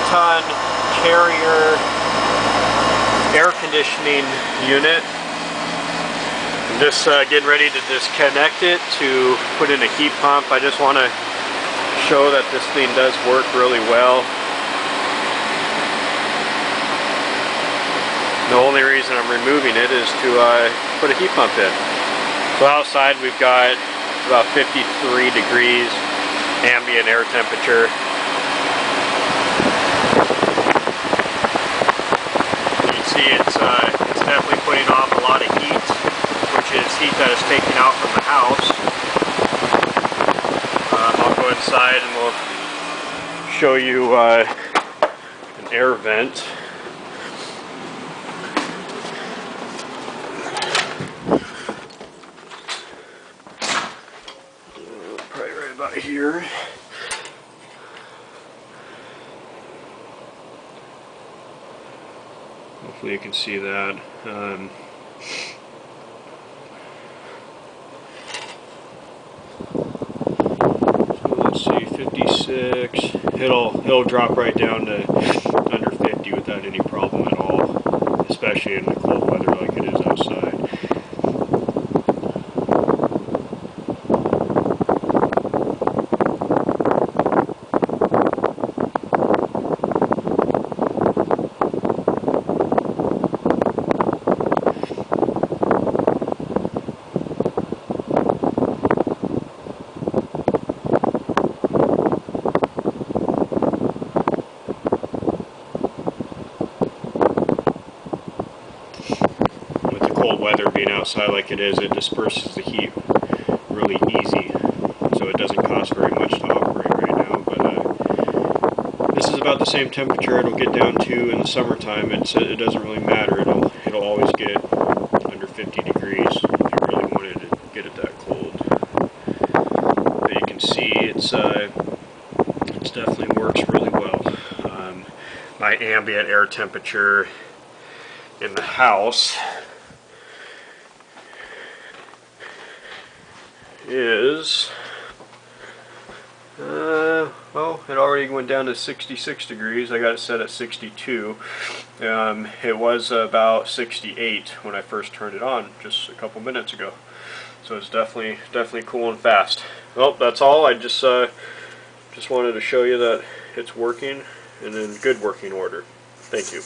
ton Carrier air conditioning unit. I'm just getting ready to disconnect it to put in a heat pump. I just want to show that this thing does work really well. The only reason I'm removing it is to put a heat pump in. So outside we've got about 53 degrees ambient air temperature. You can see it's definitely putting off a lot of heat, which is heat that is taken out from the house. I'll go inside and we'll show you an air vent. Probably right about here. Hopefully you can see that. So let's see, 56. It'll drop right down to under 50 without any problem at all, especially in the cold weather like it is outside. Cold weather being outside like it is, it disperses the heat really easy, so it doesn't cost very much to operate right now. But this is about the same temperature it'll get down to in the summertime. It doesn't really matter. It'll always get under 50 degrees if you really wanted to get it that cold. But you can see it definitely works really well. My ambient air temperature in the house is well, it already went down to 66 degrees. I got it set at 62. It was about 68 when I first turned it on just a couple minutes ago. So it's definitely cool and fast. Well, that's all. I just wanted to show you that it's working and in good working order. Thank you.